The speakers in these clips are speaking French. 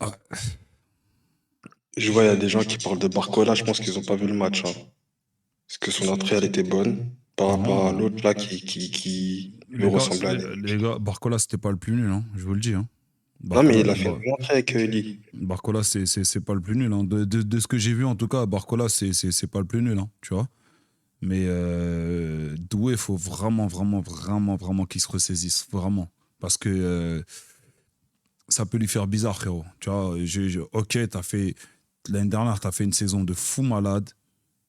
Ah, Je vois, il y a des gens qui parlent de Barcola, je pense qu'ils n'ont pas vu le match, hein. Parce que son entrée, elle était bonne par rapport à non, l'autre là qui lui les gars, ressemblait à les gars, Barcola, c'était pas le plus nul, hein, je vous le dis. Hein. Non, mais Barcola, il a fait une bonne entrée avec Lee. Barcola, c'est pas le plus nul. Hein. De ce que j'ai vu, en tout cas, Barcola, c'est pas le plus nul, hein, tu vois. Mais Doué, il faut vraiment qu'il se ressaisisse. Vraiment. Parce que ça peut lui faire bizarre, frérot. Tu vois, ok, l'année dernière, tu as fait une saison de fou malade.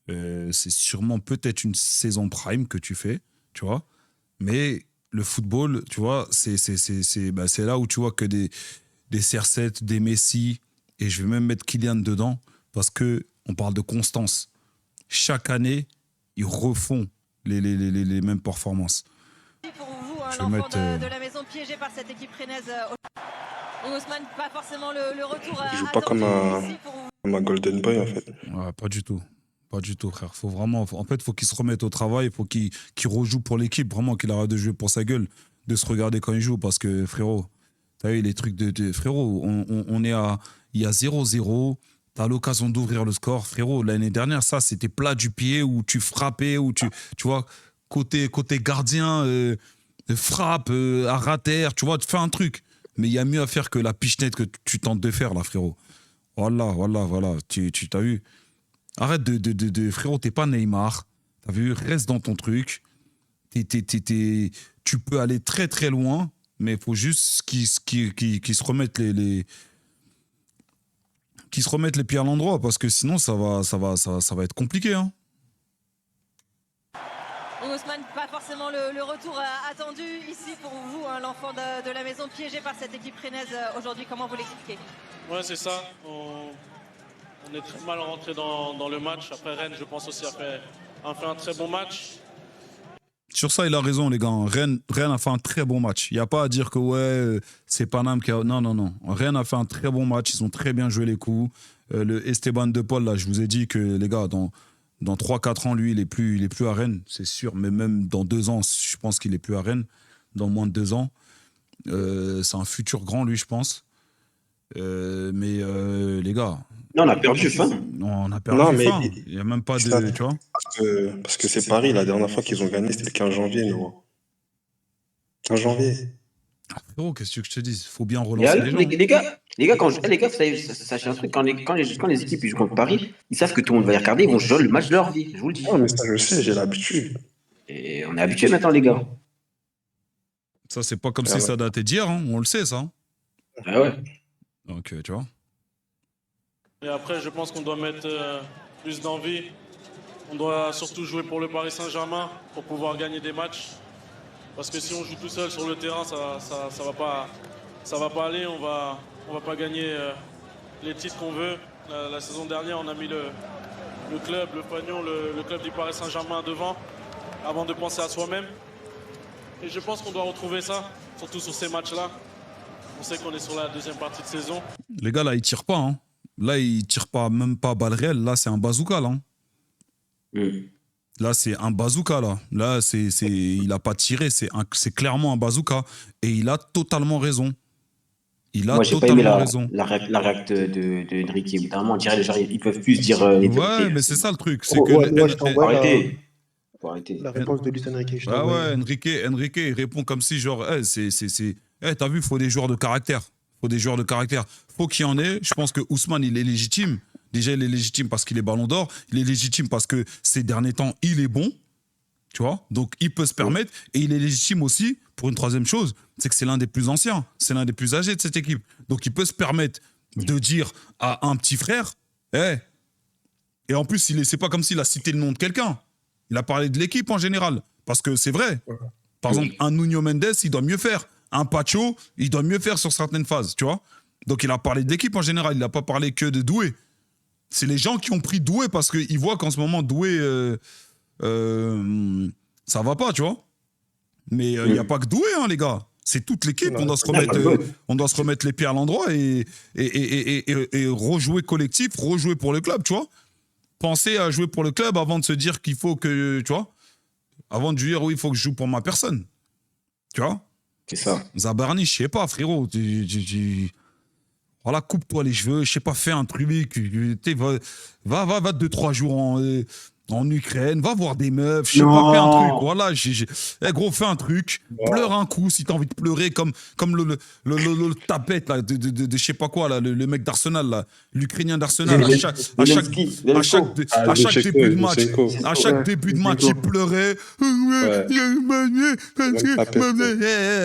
C'est sûrement peut-être une saison prime que tu fais, tu vois. Mais le football, tu vois, c'est là où tu vois que des CR7, des Messi, et je vais même mettre Kylian dedans, parce que on parle de constance. Chaque année, ils refont les mêmes performances. Pour vous, hein, Je vais l'enfant mettre. de la maison piégé par cette équipe rennaise. Ousmane, pas forcément le retour Il joue pas attendu ici pour vous. comme un Golden Boy, en fait. Ouais, pas du tout. Pas du tout, frère. Faut vraiment, en fait, faut qu'il se remette au travail. Il faut qu'il rejoue pour l'équipe. Vraiment, qu'il arrête de jouer pour sa gueule. De se regarder quand il joue. Parce que, frérot, t'as vu les trucs frérot, on est à. Il y a 0-0. T'as l'occasion d'ouvrir le score. Frérot, l'année dernière, ça, c'était plat du pied où tu frappais, où tu vois, côté gardien, frappe, à rater, tu vois, tu fais un truc. Mais il y a mieux à faire que la pichenette que tu tentes de faire, là, frérot. Voilà. Tu t'as vu. Arrête frérot, t'es pas Neymar. T'as vu, reste dans ton truc. Tu peux aller très très loin, mais il faut juste qu'ils se remettent qu'ils se remettent les pieds à l'endroit, parce que sinon ça va être compliqué. Hein. Ousmane, pas forcément le retour attendu ici pour vous, hein, l'enfant de la maison piégé par cette équipe rennaise aujourd'hui. Comment vous l'expliquez? Ouais, c'est ça. On est très mal rentré dans le match. Après, Rennes, je pense aussi, a fait un très bon match. Sur ça, il a raison, les gars. Rennes a fait un très bon match. Il n'y a pas à dire que ouais, c'est Paname qui a. Non. Rennes a fait un très bon match. Ils ont très bien joué les coups. Le Esteban De Paul, là, je vous ai dit que, les gars, dans 3-4 ans, lui, il est plus à Rennes, c'est sûr. Mais même dans 2 ans, je pense qu'il est plus à Rennes. Dans moins de 2 ans. C'est un futur grand, lui, je pense. Mais les gars, Non, on a perdu fin. on a Non, perdu mais fin. Il n'y a même pas ça, de. Tu vois. parce que c'est Paris, la dernière fois qu'ils ont gagné, c'était le 15 janvier, nous. 15 janvier. Ah, frérot, qu'est-ce que tu veux que je te dise? Faut bien Mais relancer alors, les gens. les gars, sachez un truc, quand les équipes ils jouent contre Paris, ils savent que tout le monde va y regarder, ils vont jouer le match de leur vie, je vous le dis. Ah, mais ça, je sais, j'ai l'habitude. Et on est habitué maintenant, les gars. Ça, c'est pas comme Ah si ouais. ça datait d'hier, hein. On le sait, ça. Hein. Ah ouais. Donc, tu vois. Et après, je pense qu'on doit mettre plus d'envie. On doit surtout jouer pour le Paris Saint-Germain pour pouvoir gagner des matchs. Parce que si on joue tout seul sur le terrain, ça va pas aller. On va pas gagner les titres qu'on veut. La saison dernière, on a mis le club, le pognon, le club du Paris Saint-Germain devant, avant de penser à soi-même. Et je pense qu'on doit retrouver ça, surtout sur ces matchs-là. On sait qu'on est sur la deuxième partie de saison. Les gars, là, ils tirent pas. Hein. Là, ils tirent pas, même pas balle réelle. Là, c'est un bazooka, là. Hein. Mm. Là, c'est un bazooka, là. Là, il a pas tiré. C'est clairement un bazooka. Et il a totalement raison. Il a Moi, j'ai pas aimé totalement raison. la réact de Enrique. Notamment, on dirait les gens, ils peuvent plus se dire les vérités. Ouais, Là, mais c'est ça le truc. C'est Ouais, que. ouais, moi, je t'envoie Arrêtez. Faut arrêter. la réponse de Luis Enrique, je t'ai Ah envoyé. ouais, Enrique, il répond comme si, genre, t'as vu, il faut des joueurs de caractère. Faut des joueurs de caractère. Faut qu'il y en ait. Je pense que Ousmane, il est légitime. Déjà, il est légitime parce qu'il est ballon d'or. Il est légitime parce que ces derniers temps, il est bon. Tu vois. Donc, il peut se permettre. Et il est légitime aussi pour une troisième chose. C'est que c'est l'un des plus anciens. C'est l'un des plus âgés de cette équipe. Donc, il peut se permettre de dire à un petit frère, eh. Et en plus, c'est pas comme s'il a cité le nom de quelqu'un. Il a parlé de l'équipe en général. Parce que c'est vrai. Par exemple, un Nuno Mendes, il doit mieux faire. Un Pacho, il doit mieux faire sur certaines phases, tu vois. Donc il a parlé de l'équipe en général, il n'a pas parlé que de Doué. C'est les gens qui ont pris Doué parce qu'ils voient qu'en ce moment, Doué, ça va pas, tu vois. Mais il n'y a pas que Doué, hein, les gars. C'est toute l'équipe. On doit se remettre, on doit se remettre les pieds à l'endroit et rejouer collectif, rejouer pour le club, tu vois. Penser à jouer pour le club avant de se dire qu'il faut que, tu vois, avant de dire oui, il faut que je joue pour ma personne. Tu vois. C'est ça. Zabarni, je sais pas, frérot. Voilà, coupe-toi les cheveux, je sais pas, fais un truc. Va 2-3 jours en Ukraine, va voir des meufs, je sais pas, fais un truc. Voilà, Eh, gros, fais un truc, pleure un coup si t'as envie de pleurer, comme le tapette, là, je sais pas quoi, là, le mec d'Arsenal, là, l'Ukrainien d'Arsenal, à chaque début de match, à chaque début de match, il pleurait.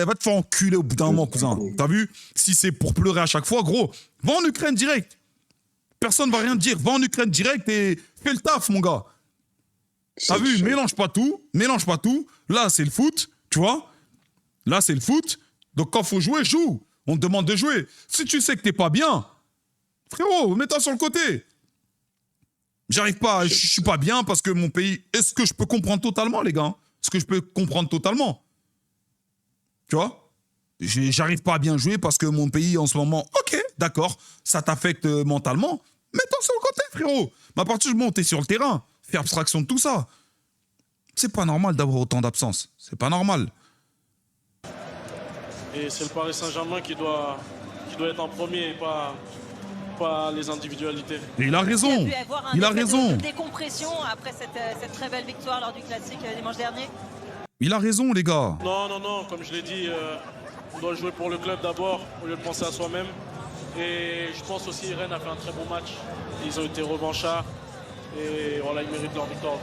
Va te faire enculer au bout d'un moment, cousin. T'as vu? Si c'est pour pleurer à chaque fois, gros, va en Ukraine direct. Personne va rien te dire. Va en Ukraine direct et fais le taf, mon gars. T'as vu? Mélange pas tout. Mélange pas tout. Là, c'est le foot, tu vois? Là, c'est le foot. Donc, quand faut jouer, joue. On te demande de jouer. Si tu sais que t'es pas bien, frérot, mets-toi sur le côté. J'arrive pas, je suis pas bien parce que mon pays... Est-ce que je peux comprendre totalement, les gars? Est-ce que je peux comprendre totalement? Tu vois? J'arrive pas à bien jouer parce que mon pays, en ce moment... Ok, d'accord, ça t'affecte mentalement. Mets-toi sur le côté, frérot. Mais à partir du moment où t'es sur le terrain, fais abstraction de tout ça. C'est pas normal d'avoir autant d'absence. C'est pas normal. Et c'est le Paris Saint-Germain qui doit être en premier et pas les individualités. Et il a raison. Il a raison. Décompression après cette très belle victoire lors du classique dimanche dernier. Il a raison, les gars. Non, comme je l'ai dit, on doit jouer pour le club d'abord, au lieu de penser à soi-même. Et je pense aussi Rennes a fait un très bon match. Ils ont été revanchards et voilà, ils méritent leur victoire.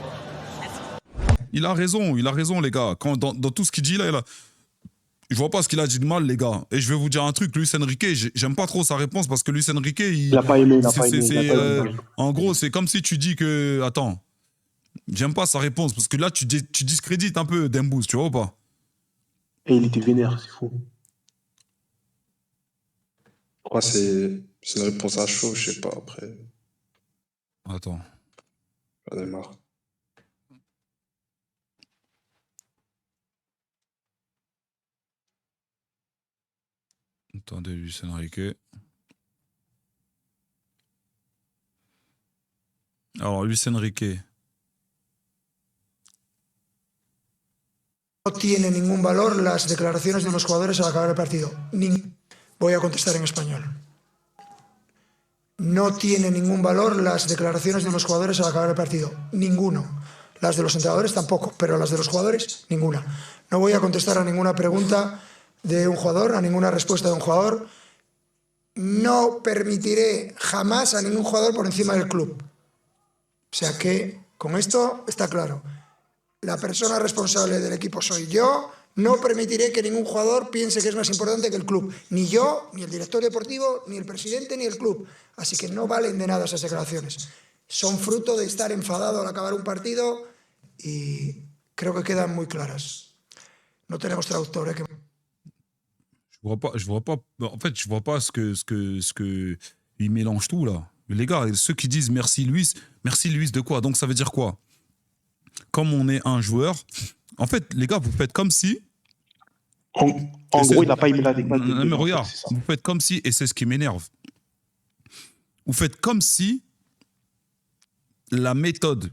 Il a raison, les gars. Dans tout ce qu'il dit là, je vois pas ce qu'il a dit de mal, les gars. Et je vais vous dire un truc, Luis Enrique, j'aime pas trop sa réponse parce que Luis Enrique, il a pas aimé, il a pas aimé. En gros, c'est comme si tu dis que... Attends, j'aime pas sa réponse parce que là, tu discrédites un peu Dembouz, tu vois ou pas? Et il était vénère, c'est fou. Ouais, c'est une réponse à chaud, je sais pas, après. Attends. J'en ai marre. Attendez, Luis Enrique. Alors, Luis Enrique. No tiene ningún valor las declaraciones de los jugadores al acabar el partido. Voy a contestar en español. No tiene ningún valor las declaraciones de los jugadores al acabar el partido. Ninguno. Las de los entrenadores tampoco, pero las de los jugadores, ninguna. No voy a contestar a ninguna pregunta de un jugador, a ninguna respuesta de un jugador. No permitiré jamás a ningún jugador por encima del club. O sea que con esto está claro. La persona responsable del equipo soy yo. No permitiré que ningún jugador piense que es más importante que el club. Ni yo, ni el director deportivo, ni el presidente, ni el club. Así que no valen de nada esas declaraciones. Son fruto de estar enfadado al acabar un partido y creo que quedan muy claras. No tenemos traductor, ¿eh? Je vois pas. En fait, je vois pas ce que il mélange tout là. Les gars, ceux qui disent merci Luis de quoi? Donc ça veut dire quoi? Comme on est un joueur, en fait, les gars, vous faites comme si. En gros, il n'a pas aimé la déclaration. Non, mais regarde, vous faites comme si, et c'est ce qui m'énerve. Vous faites comme si la méthode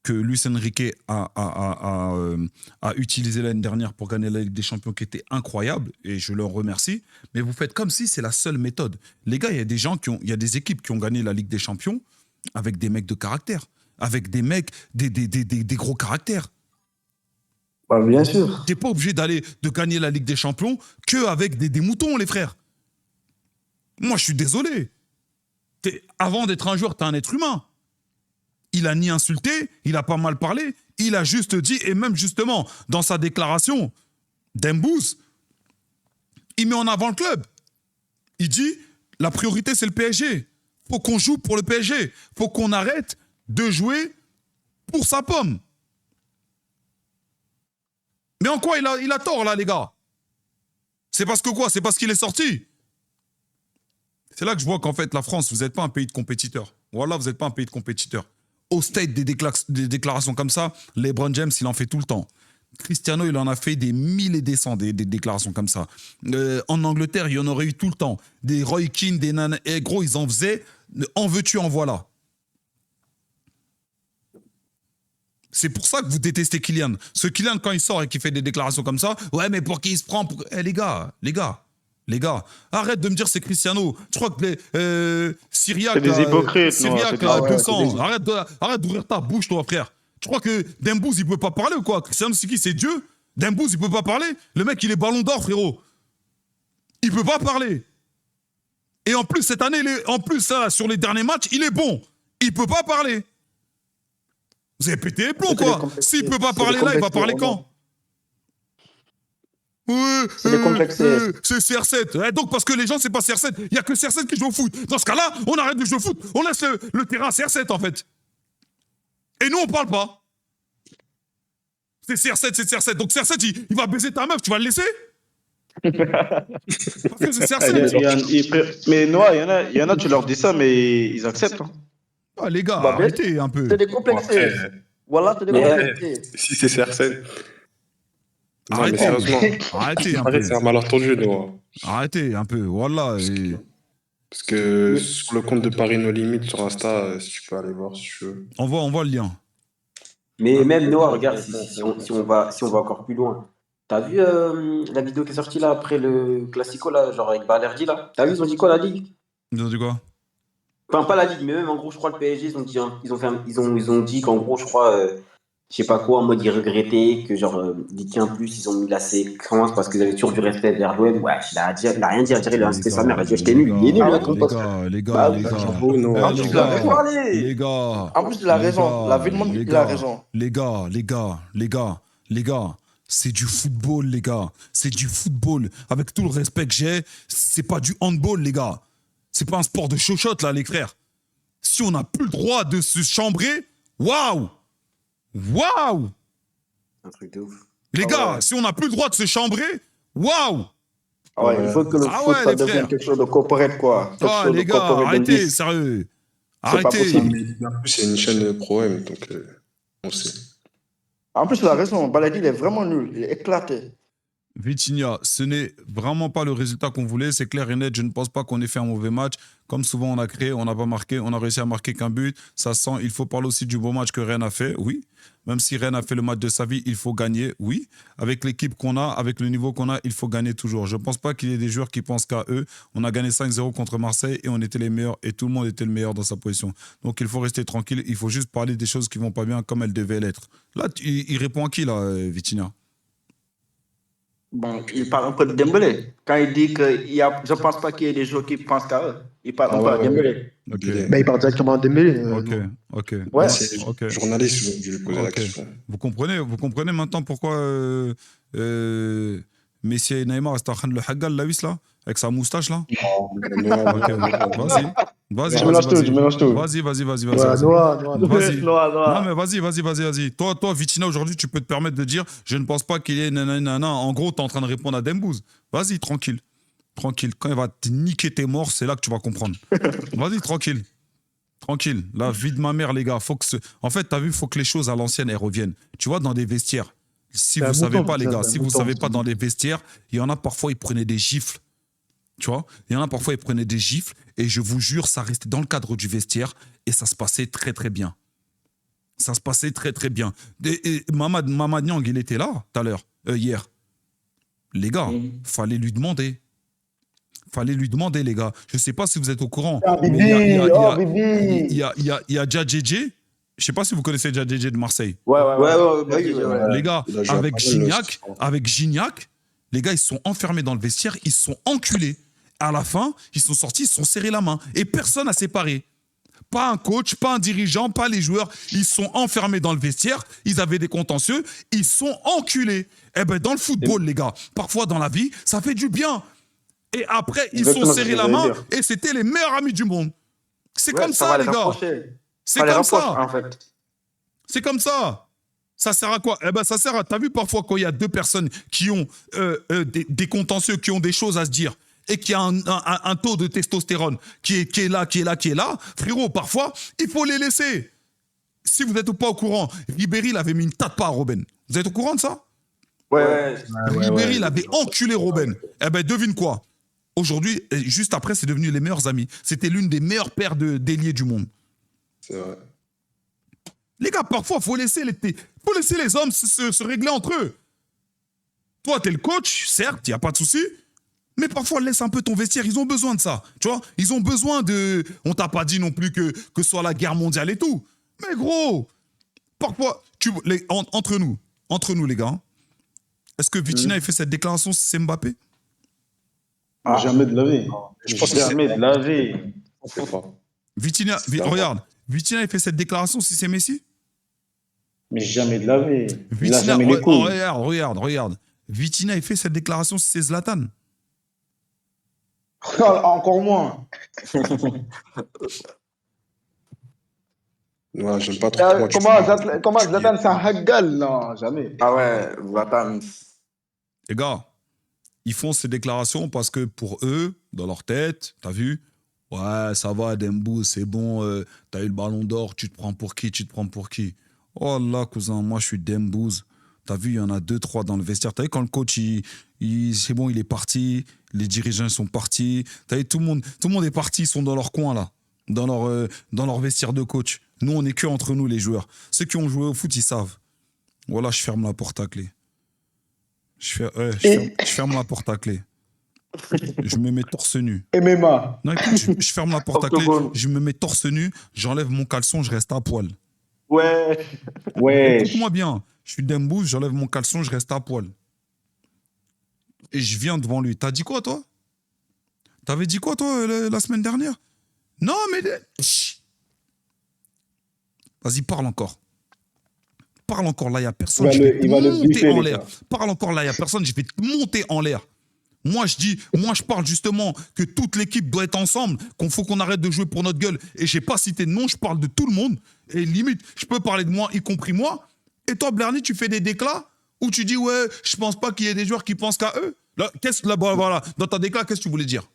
que Luis Enrique a utilisée l'année dernière pour gagner la Ligue des Champions, qui était incroyable, et je leur remercie, mais vous faites comme si c'est la seule méthode. Les gars, il y a des gens il y a des équipes qui ont gagné la Ligue des Champions avec des mecs de caractère, avec des mecs, des gros caractères. Bah, bien sûr. T'es pas obligé de gagner la Ligue des Champions qu'avec des moutons, les frères. Moi, je suis désolé. Avant d'être un joueur, t'es un être humain. Il a ni insulté, il a pas mal parlé, il a juste dit, et même justement, dans sa déclaration, Dembouz, il met en avant le club. Il dit, la priorité, c'est le PSG. Faut qu'on joue pour le PSG. Faut qu'on arrête de jouer pour sa pomme. Mais en quoi il a tort, là, les gars? C'est parce que quoi? C'est parce qu'il est sorti. C'est là que je vois qu'en fait, la France, vous n'êtes pas un pays de compétiteurs. Voilà, vous n'êtes pas un pays de compétiteurs. Au stade des déclarations comme ça, LeBron James, il en fait tout le temps. Cristiano, il en a fait des mille et des cents des déclarations comme ça. En Angleterre, il y en aurait eu tout le temps. Des Roy Keane, des nanas. Et gros, ils en faisaient. En veux-tu, en voilà. C'est pour ça que vous détestez Kylian. Ce Kylian, quand il sort et qu'il fait des déclarations comme ça, ouais, mais pour qui il se prend les gars, Les gars, arrête de me dire c'est Cristiano. Je crois que Syriac, C'est des hypocrites, Syriac, non, c'est 200. Arrête d'ouvrir ta bouche, toi, frère. Tu crois que Dembouz, il peut pas parler ou quoi? Cristiano, c'est qui? C'est Dieu? Dembouz, il peut pas parler? Le mec, il est ballon d'or, frérot. Il peut pas parler. Et en plus, cette année, là, sur les derniers matchs, il est bon. Il peut pas parler. Vous avez pété les plombs, quoi. S'il peut pas parler là, il va parler quand? Ouais, C'est des complexés. c'est CR7. Donc, parce que les gens, c'est pas CR7. Il n'y a que CR7 qui joue au foot. Dans ce cas-là, on arrête de jouer au foot. On laisse le terrain à CR7, en fait. Et nous, on parle pas. C'est CR7, c'est CR7. Donc, CR7, il va baiser ta meuf. Tu vas le laisser? Parce que c'est CR7. Mais Noah, il y en a, tu leur dis ça, mais ils acceptent. Hein. Ah, les gars, Bah, bien, arrêtez un peu. C'est des complexés. Après, Voilà, c'est des Mais, complexés. si c'est CR7. Non, mais Arrêtez. sérieusement. Arrêtez un peu. Arrête, c'est un malentendu, Noah. Arrêtez un peu. Voilà. Parce que sur le compte de Paris No Limite sur Insta, si tu peux aller voir si tu veux. On voit le lien. Mais même Noah, regarde, si on va encore plus loin. T'as vu la vidéo qui est sortie là après le Classico, là, genre avec Balerdi là? T'as vu, ils ont dit quoi la Ligue? Ils ont dit quoi? Enfin, pas la Ligue, mais même en gros, je crois le PSG, ils ont dit, hein, ils ont dit qu'en gros, je crois, je sais pas quoi, en mode ils regrettaient que genre, Ligue 1 plus, ils ont mis la séquence parce qu'ils avaient toujours du respect vers l'OM. Ouais, il a rien dit à dire, il a incité sa mère, il a dit, j'étais nul, il est nul, là, comme poste. Les gars, Bah, les gars. Bravo, Noah. En plus, les il a gars, raison. Allez. les gars. En plus, il a les raison. gars, La vie de monde, les il a gars, raison. Les gars, c'est du football, les gars. C'est du football. Avec tout le respect que j'ai, c'est pas du handball, les gars. C'est pas un sport de chochotte, là, les frères. Si on n'a plus le droit de se chambrer, waouh! Waouh! Un truc de ouf. Les Ah gars, ouais. si on n'a plus le droit de se chambrer, waouh! Ah ouais, il faut que le Ah foot, ouais, ça les devienne frères. quelque chose de corporate, quoi. Quelque Ah, chose les de gars, corporate de arrêtez, lisse. sérieux. pas Arrêtez. possible. Mais Ligue 1 Plus, c'est une chaîne pro-M, donc on sait. En plus, il a raison. Baladi, il est vraiment nul. Il est éclaté. Vitinha, ce n'est vraiment pas le résultat qu'on voulait, c'est clair et net. Je ne pense pas qu'on ait fait un mauvais match. Comme souvent, on a créé, on n'a pas marqué, on a réussi à marquer qu'un but. Ça sent, il faut parler aussi du bon match que Rennes a fait, oui. Même si Rennes a fait le match de sa vie, il faut gagner, oui. Avec l'équipe qu'on a, avec le niveau qu'on a, il faut gagner toujours. Je ne pense pas qu'il y ait des joueurs qui pensent qu'à eux. On a gagné 5-0 contre Marseille et on était les meilleurs et tout le monde était le meilleur dans sa position. Donc il faut rester tranquille, il faut juste parler des choses qui ne vont pas bien comme elles devaient l'être. Là, il répond à qui, là, Vitinha? Bon, il parle un peu de Dembélé. Quand il dit que je ne pense pas qu'il y ait des joueurs qui pensent qu'à eux. Il parle un peu de Dembélé. Ok, Bah, il part directement à Dembélé. ok. Ouais. C'est Ok. journaliste, je lui posais la Ok. question. Vous comprenez maintenant pourquoi Messi et Neymar restent en train de le hagal, la vis, là, avec sa moustache, là. Ok, vas-y. Je mélange tout. Vas-y. Noah, Noah. Vas-y. Noah, Noah. Non, mais vas-y. Toi, Vitinha, aujourd'hui, tu peux te permettre de dire je ne pense pas qu'il y ait nanana. En gros, tu es en train de répondre à Dembouz. Vas-y, tranquille. Quand il va te niquer tes morts, c'est là que tu vas comprendre. Vas-y, tranquille. La vie de ma mère, les gars. En fait, tu as vu, il faut que les choses à l'ancienne, elles reviennent. Tu vois, dans des vestiaires. Si C'est vous un savez mouton, pas, les ça, gars, c'est un si vous mouton, savez c'est pas un dans les vestiaires, il y en a parfois, ils prenaient des gifles. Tu vois, il y en a parfois, ils prenaient des gifles et je vous jure, ça restait dans le cadre du vestiaire et ça se passait très, très bien. Ça se passait très, très bien. Et Mamad Niang, il était là tout à l'heure, hier. Les gars, fallait lui demander. Les gars. Je ne sais pas si vous êtes au courant. Ah, mais Bibi. il y a Djadjedje. Je ne sais pas si vous connaissez Djadjedje de Marseille. Ouais. Les gars, il a joué à avec Paris, Gignac, les gars, ils se sont enfermés dans le vestiaire, ils se sont enculés. À la fin, ils sont sortis, ils se sont serrés la main. Et personne n'a séparé. Pas un coach, pas un dirigeant, pas les joueurs. Ils se sont enfermés dans le vestiaire, ils avaient des contentieux, ils se sont enculés. Eh ben, dans le football, les gars, parfois dans la vie, ça fait du bien. Et après, ils se sont Exactement serrés ce que la j'allais main dire. et c'était les meilleurs amis du monde. C'est comme ça ça, va les les gars. rapprocher. C'est Ça les comme rapproche, ça. en fait. C'est comme ça. Ça sert à quoi? Eh ben, ça sert à... T'as vu parfois quand il y a deux personnes qui ont des contentieux, qui ont des choses à se dire et qui a un taux de testostérone qui est là, frérot, parfois, il faut les laisser. Si vous n'êtes pas au courant, Ribéry, il avait mis une tape à Robben. Vous êtes au courant de ça? Ouais. Ribéry, il avait enculé Robben. Eh ben, devine quoi? Aujourd'hui, juste après, c'est devenu les meilleurs amis. C'était l'une des meilleures paires d'ailiers du monde. C'est vrai. Les gars, parfois, il faut laisser les hommes se régler entre eux. Toi, t'es le coach, certes, il n'y a pas de souci. Mais parfois, laisse un peu ton vestiaire. Ils ont besoin de ça. Tu vois, ils ont besoin de. On t'a pas dit non plus que ce soit la guerre mondiale et tout. Mais gros, parfois, entre nous, les gars, est-ce que Vitinha a fait cette déclaration si c'est Mbappé? Jamais de la vie. Je pense que Jamais de la vie. on sait pas. Vitinha, regarde, Vitinha a fait cette déclaration si c'est Messi? Mais jamais de la vie. Il a Vitinha, jamais les couilles. regarde. Vitinha a fait cette déclaration si c'est Zlatan? Encore moins. Ouais, j'aime pas trop Comment Zlatan, c'est un haggal? Non, jamais. Ah ouais, Zlatan. Les gars, ils font ces déclarations parce que pour eux, dans leur tête, t'as vu? Ouais, ça va, Dembouz, c'est bon, t'as eu le ballon d'or, tu te prends pour qui? Oh là, cousin, moi je suis Dembouz. T'as vu, il y en a 2-3 dans le vestiaire. T'as vu quand le coach, c'est bon, il est parti, les dirigeants sont partis. T'as vu, tout le monde est parti, ils sont dans leur coin là, dans leur vestiaire de coach. Nous, on est que entre nous, les joueurs. Ceux qui ont joué au foot, ils savent. Voilà, je ferme la porte à clé. Je ferme la porte à clé. Je me mets torse nu. MMA. Non, écoute, je ferme la porte à clé, je me mets torse nu, j'enlève mon caleçon, je reste à poil. Ouais. Ouais. Écoute-moi bien, je suis Dembouz, j'enlève mon caleçon, je reste à poil. Et je viens devant lui. T'as dit quoi, toi? T'avais dit quoi, toi, la semaine dernière? Non, mais... Chut. Vas-y, parle encore. Parle encore, là, il n'y a personne, je vais te monter en l'air. Parle encore, là, il n'y a personne, je vais te monter en l'air. Moi, je parle justement que toute l'équipe doit être ensemble, qu'il faut qu'on arrête de jouer pour notre gueule. Et je n'ai pas cité de nom, je parle de tout le monde. Et limite, je peux parler de moi, y compris moi. Et toi, Blerny, tu fais des déclats où tu dis, ouais, je pense pas qu'il y ait des joueurs qui pensent qu'à eux. Là, voilà, dans ta déclat, qu'est-ce que tu voulais dire?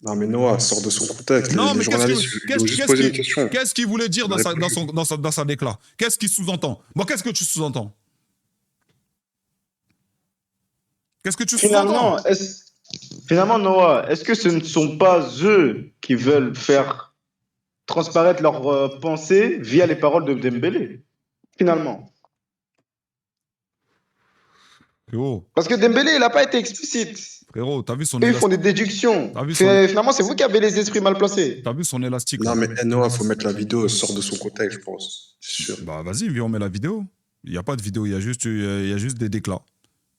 Non, mais Noah sort de son contexte. Non, les mais journalistes, ils ont juste posé une question. qu'est-ce qu'il voulait dire dans sa déclat? Qu'est-ce qu'il sous-entend? Bon, qu'est-ce que tu sous-entends? Qu'est-ce que tu sous-entends? Finalement, Noah, est-ce que ce ne sont pas eux qui veulent faire transparaître leurs pensées via les paroles de Dembélé? Finalement. Frérot, Parce que Dembélé, il n'a pas été explicite. t'as vu son Eux, ils font des déductions. T'as vu son- Finalement, c'est vous qui avez les esprits mal placés. T'as vu son élastique Non, là? mais Noah, faut mettre la vidéo, sort de son contexte, je pense. C'est sûr. Bah vas-y, viens, on met la vidéo. Il n'y a pas de vidéo, il y a juste des déclats.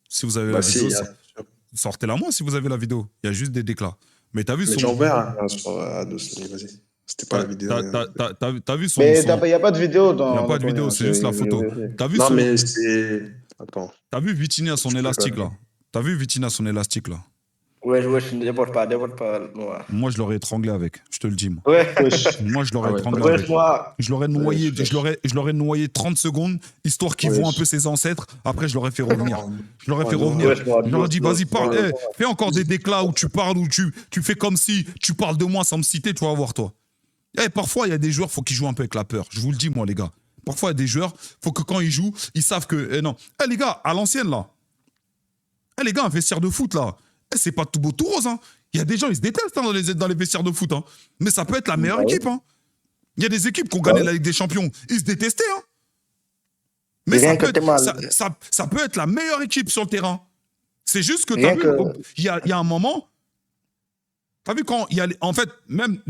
Si vous avez la Bah, si, vidéo, il y a- sortez-la moi si vous avez la vidéo. Il y a juste des déclats. Mais t'as vu Mais son... j'en verrai sur Ados, mais vas-y. C'était pas la vidéo. T'as vu son... Mais son- il n'y a pas de vidéo dans. Il n'y a pas de dans ton vidéo, lien, c'est juste la photo. T'as vu Non, son... mais c'est. Attends. T'as vu Vitinha son Je peux élastique pas. là? T'as vu Vitinha son élastique là? Ouais, je ne déborde pas, moi. Moi je l'aurais étranglé avec, je te le dis moi. Ouais. Moi je l'aurais Ah ouais, étranglé Ouais, avec. moi. Je l'aurais noyé, Ouais, je l'aurais noyé 30 secondes, histoire qu'il voit un peu ses ancêtres. Après, je l'aurais fait revenir. Je l'aurais fait Ouais, revenir. ouais, moi, Je leur ai dit, vas-y, ouais, parle. ouais. Fais encore des déclats où tu parles, où tu fais comme si tu parles de moi sans me citer, tu vas voir, toi. Parfois, il y a des joueurs, faut qu'ils jouent un peu avec la peur. Je vous le dis, moi, les gars. Parfois, il y a des joueurs, faut que quand ils jouent, ils savent que. Non. Les gars, à l'ancienne, là. Les gars, un vestiaire de foot, là. C'est pas tout beau, tout rose, hein. Il y a des gens, ils se détestent hein, dans les vestiaires de foot. Hein. Mais ça peut être la meilleure équipe. Hein. Il y a des équipes qui ont gagné la Ligue des Champions. Ils se détestaient. Hein. Mais ça peut être la meilleure équipe sur le terrain. C'est juste que, t'as vu, il y a un moment. T'as vu quand il y a. En fait, même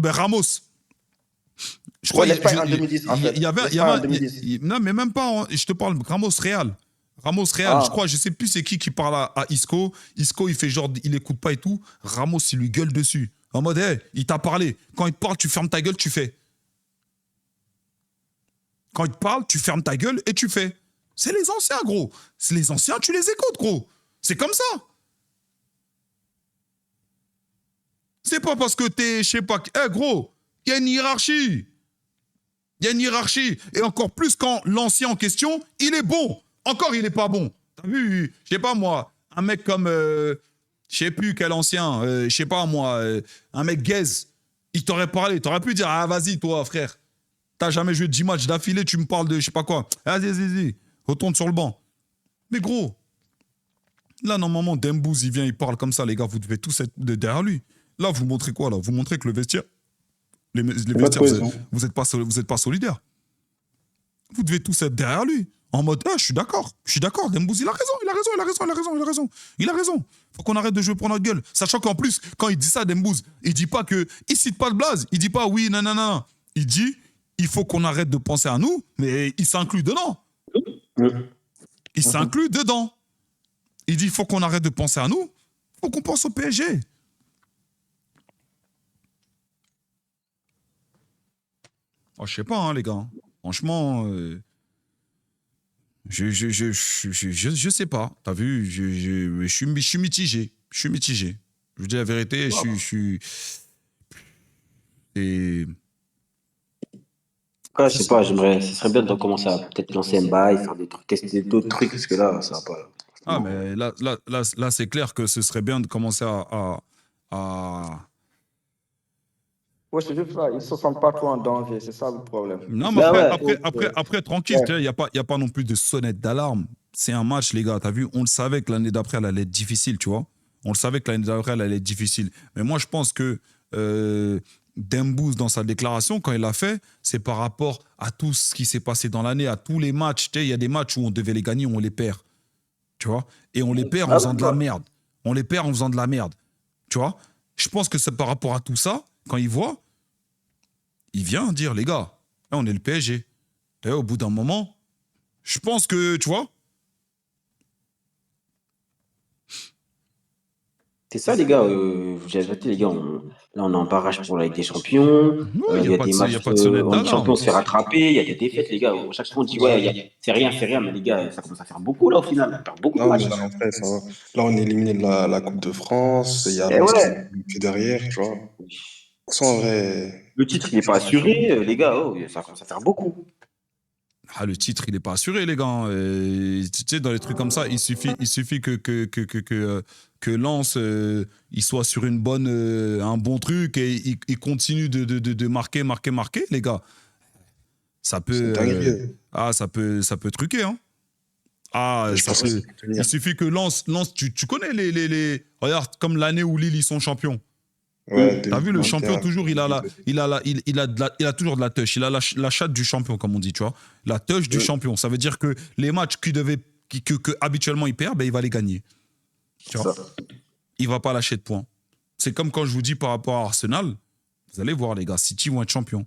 Ramos. Je crois Ouais, l'Espagne en 2010, en fait. Il y avait. Non, mais même pas. Hein, je te parle Ramos Real. Je crois, je sais plus c'est qui parle à Isco. Isco, il fait genre, il écoute pas et tout. Ramos, il lui gueule dessus. En mode, hey, il t'a parlé. Quand il te parle, tu fermes ta gueule, tu fais. Quand il te parle, tu fermes ta gueule et tu fais. C'est les anciens, gros. C'est les anciens, tu les écoutes, gros. C'est comme ça. C'est pas parce que t'es, je sais pas. Gros, il y a une hiérarchie. Il y a une hiérarchie. Et encore plus quand l'ancien en question, il est bon. Encore, il est pas bon. T'as vu, je sais pas moi, un mec comme, je sais plus quel ancien, je sais pas moi, un mec gaze, il t'aurait parlé, t'aurais pu dire, ah vas-y toi frère, t'as jamais joué 10 matchs d'affilée, tu me parles de je sais pas quoi. Vas-y, retourne sur le banc. Mais gros, là normalement, Dembouz, il vient, il parle comme ça, les gars, vous devez tous être derrière lui. Là, vous montrez quoi là? Vous montrez que le vestiaire, les vestiaires, vous êtes pas solidaires. Vous devez tous être derrière lui. En mode, je suis d'accord. Dembouz, il a raison. Faut qu'on arrête de jouer pour notre gueule. Sachant qu'en plus, quand il dit ça, Dembouz, il dit pas que. Il cite pas de blaze. Il dit pas oui, non. Il dit, il faut qu'on arrête de penser à nous, mais il s'inclut dedans. Il s'inclut dedans. Il dit, il faut qu'on arrête de penser à nous, il faut qu'on pense au PSG. Oh, je sais pas, hein, les gars. Franchement, je sais pas. T'as vu, je suis mitigé. Je vous dis la vérité, et Ouais, je sais pas, ce serait bien de recommencer à peut-être lancer un bail, faire des trucs, tester d'autres trucs, parce que là, ça va pas. ah, mais là c'est clair que ce serait bien de commencer à... Ouais, c'est juste ça. Ils ne se sentent pas trop en danger. C'est ça le problème. Non, mais Bah après, tranquille, il n'y a pas non plus de sonnette d'alarme. C'est un match, les gars, t'as vu, on le savait que l'année d'après, elle allait être difficile, tu vois. On le savait que l'année d'après, elle allait être difficile. Mais moi, je pense que Dembouz, dans sa déclaration, quand il l'a fait, c'est par rapport à tout ce qui s'est passé dans l'année, à tous les matchs. Tu sais, il y a des matchs où on devait les gagner, on les perd. Tu vois. Et on les perd en faisant de la merde. Tu vois. Je pense que c'est par rapport à tout ça, quand il voit, il vient dire, les gars, là, on est le PSG. Et au bout d'un moment, je pense que, tu vois. C'est ça, les gars. J'ai ajouté, les gars. Là, on est en barrage pour la Ligue des Champions. Oui, Il y a des matchs, pas de sonnette en Ligue des d'alarme. Champions, on se fait rattraper. Il y a des défaites, les gars. Chaque fois, on dit, ouais, c'est rien. Mais les gars, ça commence à faire beaucoup, là, au final. On perd beaucoup de Non, matchs. mais en fait, ça va. Là, on est éliminé de la Coupe de France. Il y a Et Lens ouais, qui est derrière, tu vois. Sans vrai. le titre, il n'est pas assuré. Les gars, ça commence à faire beaucoup. Ah, le titre, il n'est pas assuré, les gars. Et, tu sais, dans les trucs comme ça, il suffit que Lens il soit sur un bon truc et il continue de marquer, les gars. Ça peut, ça peut truquer, hein. Je pense que ça peut tenir. Il suffit que Lens, tu connais les... Regarde, comme l'année où Lille, ils sont champions. Ouais, T'as vu, le 2021, champion, toujours, il a toujours de la touche. Il a la chatte du champion, comme on dit, tu vois. La touche du champion. Ça veut dire que les matchs que habituellement il perd, ben, il va les gagner. Tu vois. Il va pas lâcher de points. C'est comme quand je vous dis par rapport à Arsenal, vous allez voir, les gars, City vont être champions.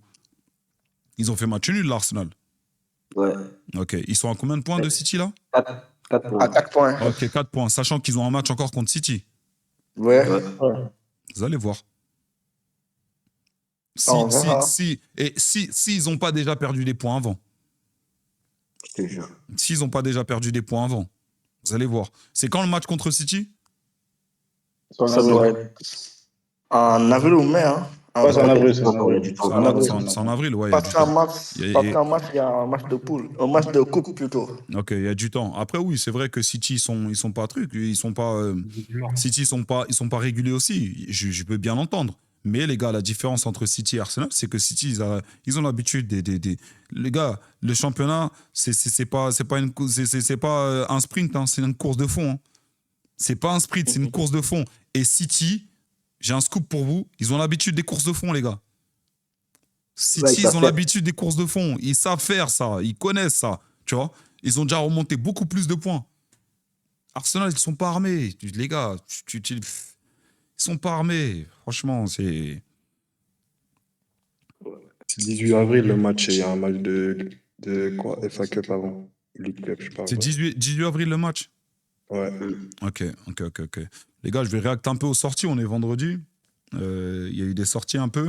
Ils ont fait match nul, l'Arsenal. Ouais. Ok. Ils sont à combien de points de City, là? 4 points. À 4 points. Ok, 4 points. Sachant qu'ils ont un match encore contre City. Ouais. Vous allez voir. On verra. S'ils n'ont pas déjà perdu des points avant. Je te jure. S'ils n'ont pas déjà perdu des points avant. Vous allez voir. C'est quand le match contre City? Ça doit être en avril ou mai. Hein. Ouais, c'est en avril, c'est en Encore, il y a avril. du temps. En avril, C'est en avril, ouais. Parce qu'en mars, Il y a un match de poule. Un match de coupe plutôt. Ok, il y a du temps. Après, oui, c'est vrai que City, ils sont pas trucs. Ils sont pas. City, ils sont pas réguliers aussi. Je peux bien l'entendre. Mais les gars, la différence entre City et Arsenal, c'est que City, ils ont l'habitude les gars, le championnat, c'est pas un sprint, hein, c'est une course de fond. Hein. C'est pas un sprint, c'est une course de fond. Et City, j'ai un scoop pour vous, ils ont l'habitude des courses de fond, les gars. City, ils ont l'habitude des courses de fond. Ils savent faire ça, ils connaissent ça, tu vois. Ils ont déjà remonté beaucoup plus de points. Arsenal, ils sont pas armés, les gars. Ils sont pas armés. Franchement, c'est... C'est 18 avril le match et il y a un match de quoi? FA Cup avant. League Cup, je sais pas. C'est 18 avril le match? Ouais. Ok. Les gars, je vais réacter un peu aux sorties. On est vendredi. Il y a eu des sorties un peu.